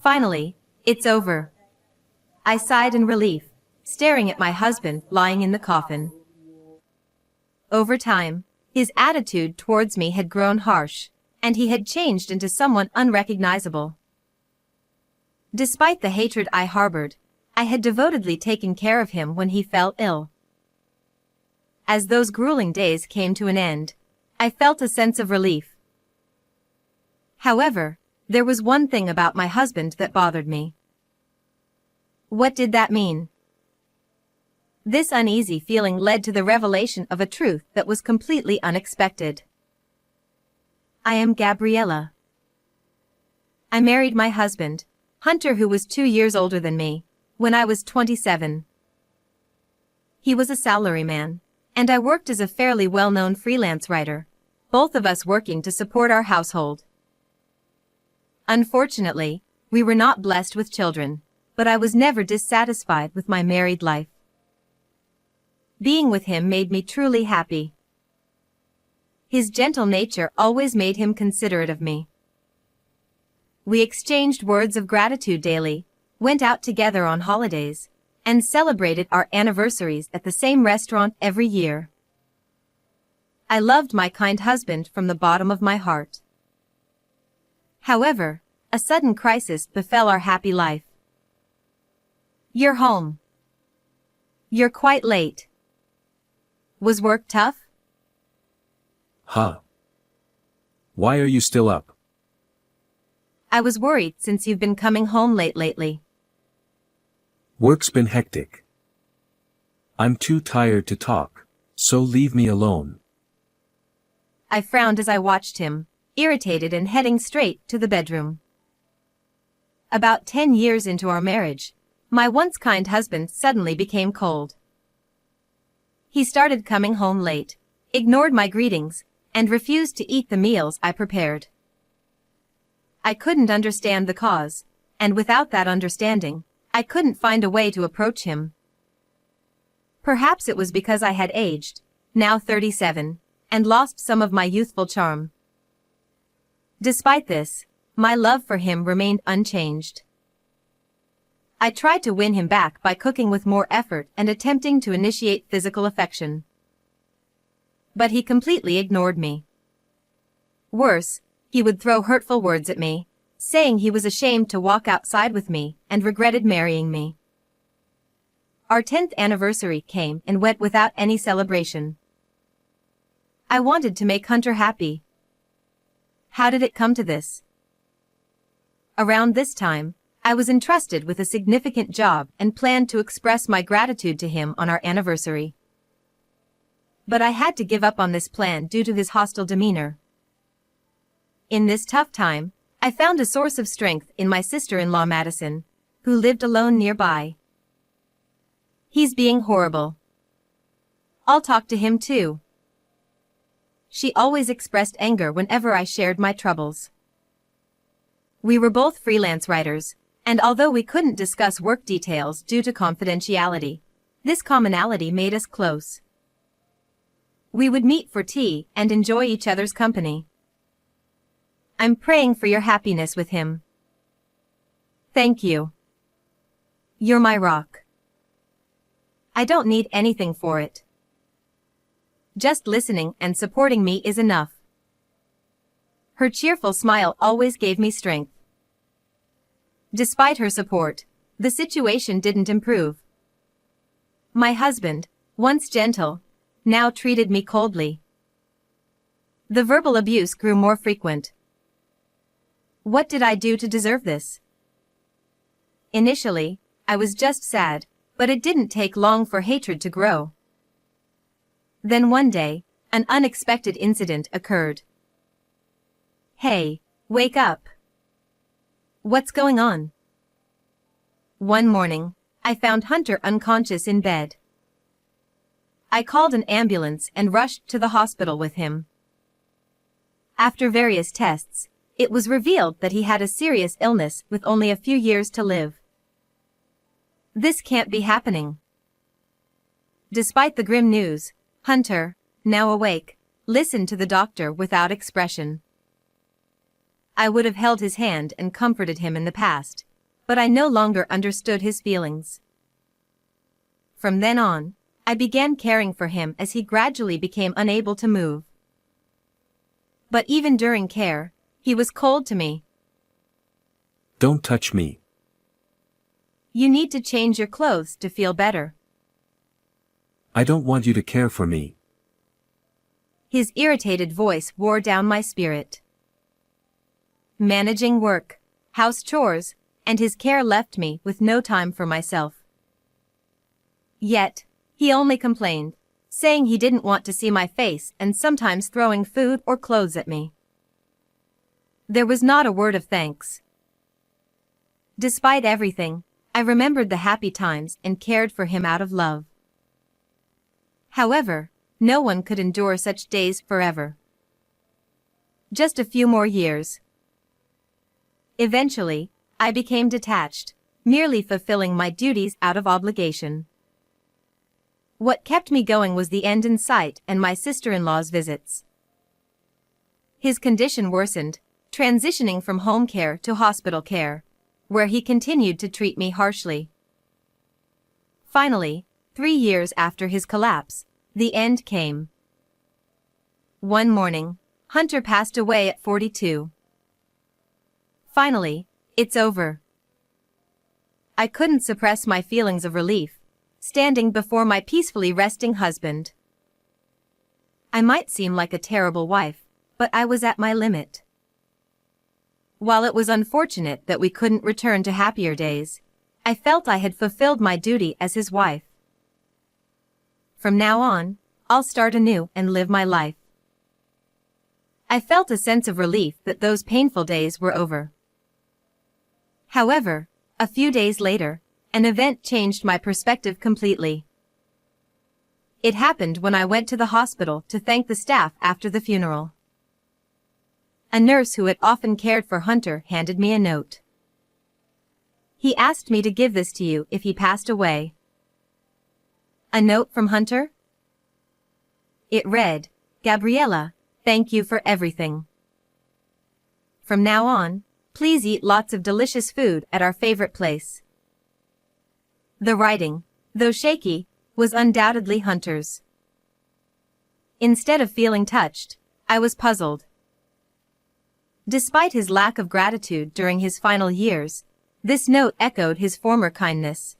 Finally, it's over. I sighed in relief, staring at my husband lying in the coffin. Over time, his attitude towards me had grown harsh, and he had changed into someone unrecognizable. Despite the hatred I harbored, I had devotedly taken care of him when he fell ill. As those grueling days came to an end, I felt a sense of relief. However, there was one thing about my husband that bothered me. What did that mean? This uneasy feeling led to the revelation of a truth that was completely unexpected. I am Gabriella. I married my husband, Hunter, who was 2 years older than me, when I was 27. He was a salaryman, and I worked as a fairly well-known freelance writer, both of us working to support our household. Unfortunately, we were not blessed with children, but I was never dissatisfied with my married life. Being with him made me truly happy. His gentle nature always made him considerate of me. We exchanged words of gratitude daily, went out together on holidays, and celebrated our anniversaries at the same restaurant every year. I loved my kind husband from the bottom of my heart. However, a sudden crisis befell our happy life. "You're home. You're quite late. Was work tough?" Huh. Why are you still up? "I was worried since you've been coming home late lately." Work's been hectic. I'm too tired to talk, so leave me alone. I frowned as I watched him, irritated and heading straight to the bedroom. About 10 years into our marriage, my once kind husband suddenly became cold. He started coming home late, ignored my greetings, and refused to eat the meals I prepared. I couldn't understand the cause, and without that understanding, I couldn't find a way to approach him. Perhaps it was because I had aged, now 37, and lost some of my youthful charm. Despite this, my love for him remained unchanged. I tried to win him back by cooking with more effort and attempting to initiate physical affection. But he completely ignored me. Worse, he would throw hurtful words at me, saying he was ashamed to walk outside with me and regretted marrying me. Our 10th anniversary came and went without any celebration. I wanted to make Hunter happy. How did it come to this? Around this time, I was entrusted with a significant job and planned to express my gratitude to him on our anniversary. But I had to give up on this plan due to his hostile demeanor. In this tough time, I found a source of strength in my sister-in-law Madison, who lived alone nearby. "He's being horrible. I'll talk to him too." She always expressed anger whenever I shared my troubles. We were both freelance writers, and although we couldn't discuss work details due to confidentiality, this commonality made us close. We would meet for tea and enjoy each other's company. "I'm praying for your happiness with him." "Thank you. You're my rock. I don't need anything for it. Just listening and supporting me is enough." Her cheerful smile always gave me strength. Despite her support, the situation didn't improve. My husband, once gentle, now treated me coldly. The verbal abuse grew more frequent. What did I do to deserve this? Initially, I was just sad, but it didn't take long for hatred to grow. Then one day, an unexpected incident occurred. "Hey, wake up. What's going on?" One morning, I found Hunter unconscious in bed. I called an ambulance and rushed to the hospital with him. After various tests, it was revealed that he had a serious illness with only a few years to live. This can't be happening. Despite the grim news, Hunter, now awake, listened to the doctor without expression. I would have held his hand and comforted him in the past, but I no longer understood his feelings. From then on, I began caring for him as he gradually became unable to move. But even during care, he was cold to me. Don't touch me. You need to change your clothes to feel better. I don't want you to care for me. His irritated voice wore down my spirit. Managing work, house chores, and his care left me with no time for myself. Yet, he only complained, saying he didn't want to see my face and sometimes throwing food or clothes at me. There was not a word of thanks. Despite everything, I remembered the happy times and cared for him out of love. However, no one could endure such days forever. Just a few more years. Eventually, I became detached, merely fulfilling my duties out of obligation. What kept me going was the end in sight and my sister-in-law's visits. His condition worsened, transitioning from home care to hospital care, where he continued to treat me harshly. Finally, 3 years after his collapse, the end came. One morning, Hunter passed away at 42. Finally, it's over. I couldn't suppress my feelings of relief, standing before my peacefully resting husband. I might seem like a terrible wife, but I was at my limit. While it was unfortunate that we couldn't return to happier days, I felt I had fulfilled my duty as his wife. From now on, I'll start anew and live my life. I felt a sense of relief that those painful days were over. However, a few days later, an event changed my perspective completely. It happened when I went to the hospital to thank the staff after the funeral. A nurse who had often cared for Hunter handed me a note. He asked me to give this to you if he passed away. A note from Hunter? It read, "Gabriella, thank you for everything. From now on, please eat lots of delicious food at our favorite place." The writing, though shaky, was undoubtedly Hunter's. Instead of feeling touched, I was puzzled. Despite his lack of gratitude during his final years, this note echoed his former kindness.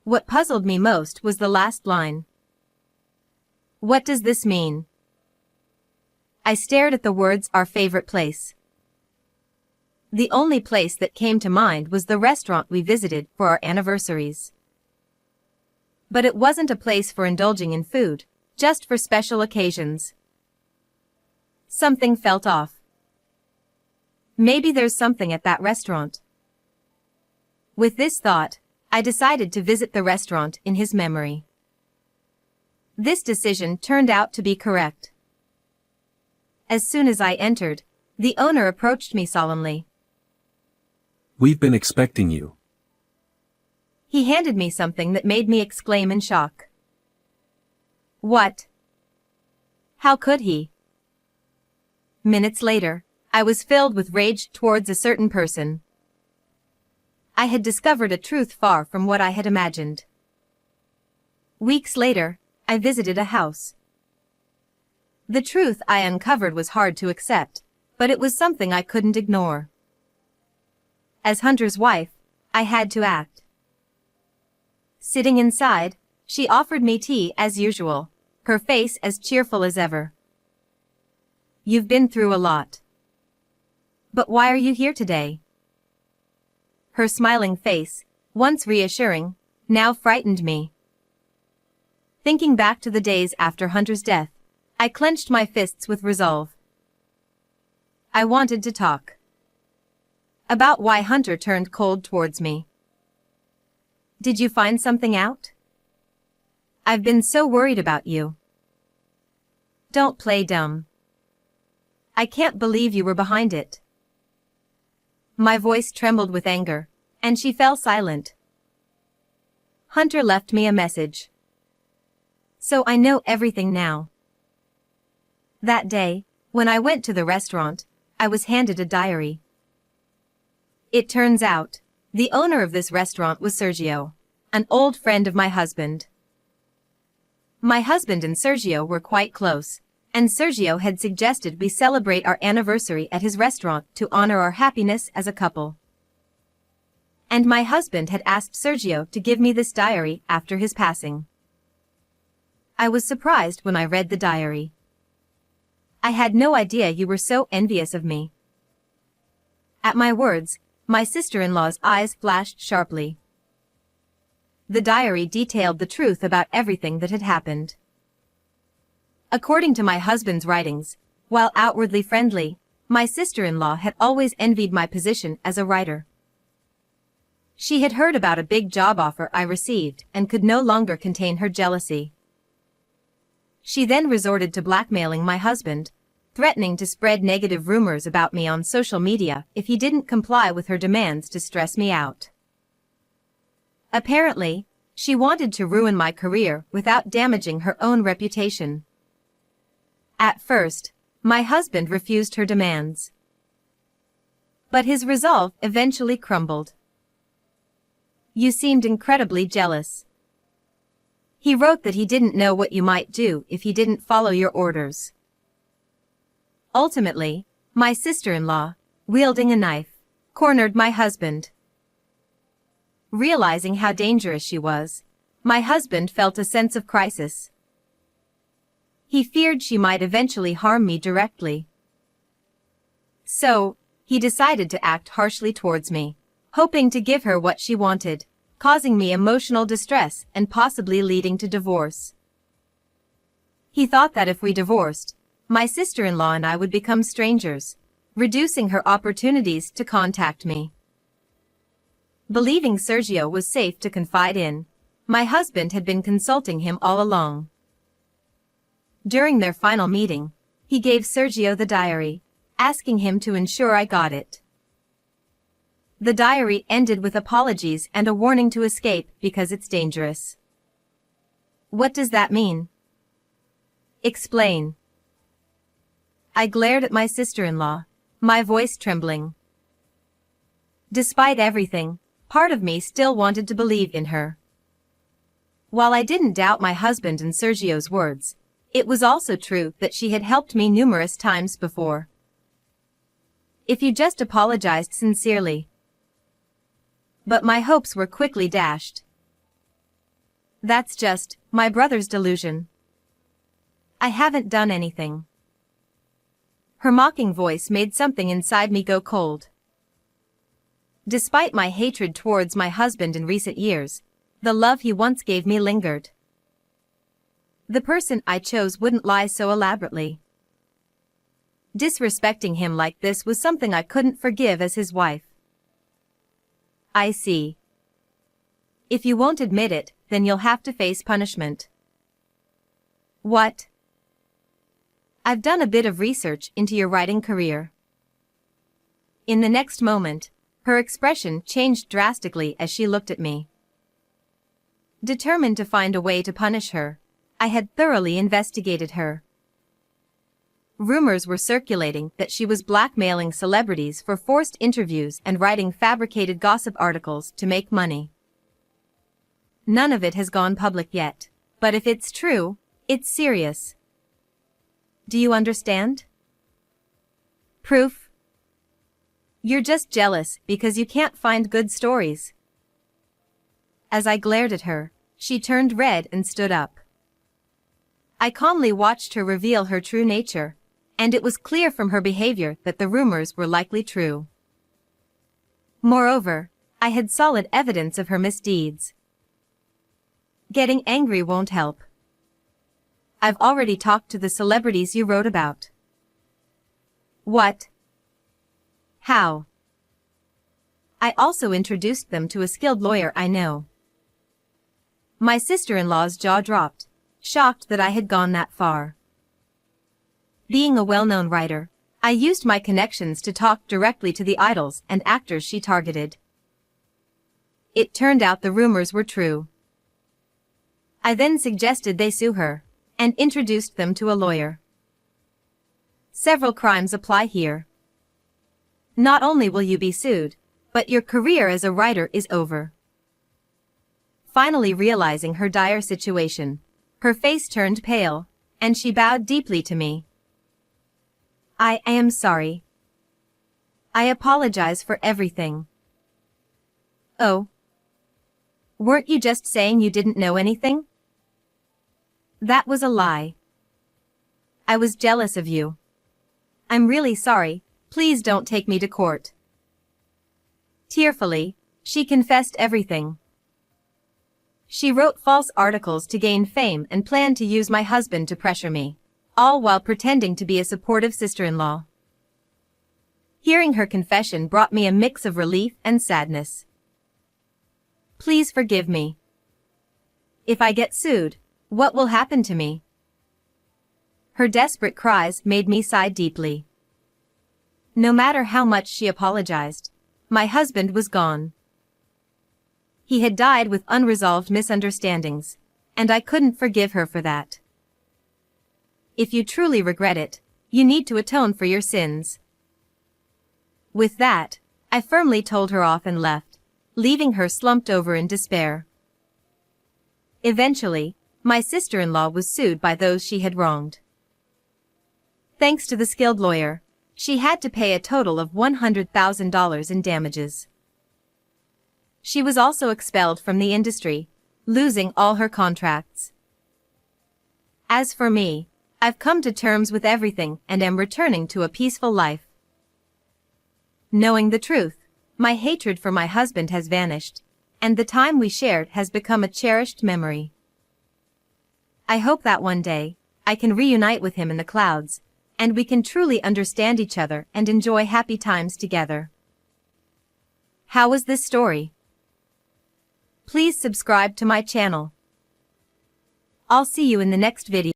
What puzzled me most was the last line. What does this mean? I stared at the words "our favorite place." The only place that came to mind was the restaurant we visited for our anniversaries. But it wasn't a place for indulging in food, just for special occasions. Something felt off. Maybe there's something at that restaurant. With this thought, I decided to visit the restaurant in his memory. This decision turned out to be correct. As soon as I entered, the owner approached me solemnly. We've been expecting you. He handed me something that made me exclaim in shock. What? How could he? Minutes later, I was filled with rage towards a certain person. I had discovered a truth far from what I had imagined. Weeks later, I visited a house. The truth I uncovered was hard to accept, but it was something I couldn't ignore. As Hunter's wife, I had to act. Sitting inside, she offered me tea as usual, her face as cheerful as ever. You've been through a lot. But why are you here today? Her smiling face, once reassuring, now frightened me. Thinking back to the days after Hunter's death, I clenched my fists with resolve. I wanted to talk. About why Hunter turned cold towards me. Did you find something out? I've been so worried about you. Don't play dumb. I can't believe you were behind it. My voice trembled with anger, and she fell silent. Hunter left me a message. So I know everything now. That day, when I went to the restaurant, I was handed a diary. It turns out, the owner of this restaurant was Sergio, an old friend of my husband. My husband and Sergio were quite close, and Sergio had suggested we celebrate our anniversary at his restaurant to honor our happiness as a couple. And my husband had asked Sergio to give me this diary after his passing. I was surprised when I read the diary. I had no idea you were so envious of me. At my words, my sister-in-law's eyes flashed sharply. The diary detailed the truth about everything that had happened. According to my husband's writings, while outwardly friendly, my sister-in-law had always envied my position as a writer. She had heard about a big job offer I received and could no longer contain her jealousy. She then resorted to blackmailing my husband, threatening to spread negative rumors about me on social media if he didn't comply with her demands to stress me out. Apparently, she wanted to ruin my career without damaging her own reputation. At first, my husband refused her demands. But his resolve eventually crumbled. You seemed incredibly jealous. He wrote that he didn't know what you might do if he didn't follow your orders. Ultimately, my sister-in-law, wielding a knife, cornered my husband. Realizing how dangerous she was, my husband felt a sense of crisis. He feared she might eventually harm me directly. So, he decided to act harshly towards me, hoping to give her what she wanted, causing me emotional distress and possibly leading to divorce. He thought that if we divorced, my sister-in-law and I would become strangers, reducing her opportunities to contact me. Believing Sergio was safe to confide in, my husband had been consulting him all along. During their final meeting, he gave Sergio the diary, asking him to ensure I got it. The diary ended with apologies and a warning to escape because it's dangerous. What does that mean? Explain. I glared at my sister-in-law, my voice trembling. Despite everything, part of me still wanted to believe in her. While I didn't doubt my husband and Sergio's words, it was also true that she had helped me numerous times before. If you just apologized sincerely. But my hopes were quickly dashed. That's just my brother's delusion. I haven't done anything. Her mocking voice made something inside me go cold. Despite my hatred towards my husband in recent years, the love he once gave me lingered. The person I chose wouldn't lie so elaborately. Disrespecting him like this was something I couldn't forgive as his wife. I see. If you won't admit it, then you'll have to face punishment. What? I've done a bit of research into your writing career. In the next moment, her expression changed drastically as she looked at me. Determined to find a way to punish her, I had thoroughly investigated her. Rumors were circulating that she was blackmailing celebrities for forced interviews and writing fabricated gossip articles to make money. None of it has gone public yet, but if it's true, it's serious. Do you understand? Proof? You're just jealous because you can't find good stories. As I glared at her, she turned red and stood up. I calmly watched her reveal her true nature, and it was clear from her behavior that the rumors were likely true. Moreover, I had solid evidence of her misdeeds. Getting angry won't help. I've already talked to the celebrities you wrote about. What? How? I also introduced them to a skilled lawyer I know. My sister-in-law's jaw dropped, shocked that I had gone that far. Being a well-known writer, I used my connections to talk directly to the idols and actors she targeted. It turned out the rumors were true. I then suggested they sue her, and introduced them to a lawyer. Several crimes apply here. Not only will you be sued, But your career as a writer is over. Finally realizing her dire situation, her face turned pale, and she bowed deeply to me. I am sorry. I apologize for everything. Oh. Weren't you just saying you didn't know anything? That was a lie. I was jealous of you. I'm really sorry, please don't take me to court. Tearfully, she confessed everything. She wrote false articles to gain fame and planned to use my husband to pressure me, all while pretending to be a supportive sister-in-law. Hearing her confession brought me a mix of relief and sadness. Please forgive me. If I get sued, what will happen to me? Her desperate cries made me sigh deeply. No matter how much she apologized, my husband was gone. He had died with unresolved misunderstandings, and I couldn't forgive her for that. If you truly regret it, you need to atone for your sins. With that, I firmly told her off and left, leaving her slumped over in despair. Eventually, my sister-in-law was sued by those she had wronged. Thanks to the skilled lawyer, she had to pay a total of $100,000 in damages. She was also expelled from the industry, losing all her contracts. As for me, I've come to terms with everything and am returning to a peaceful life. Knowing the truth, my hatred for my husband has vanished, and the time we shared has become a cherished memory. I hope that one day, I can reunite with him in the clouds, and we can truly understand each other and enjoy happy times together. How was this story? Please subscribe to my channel. I'll see you in the next video.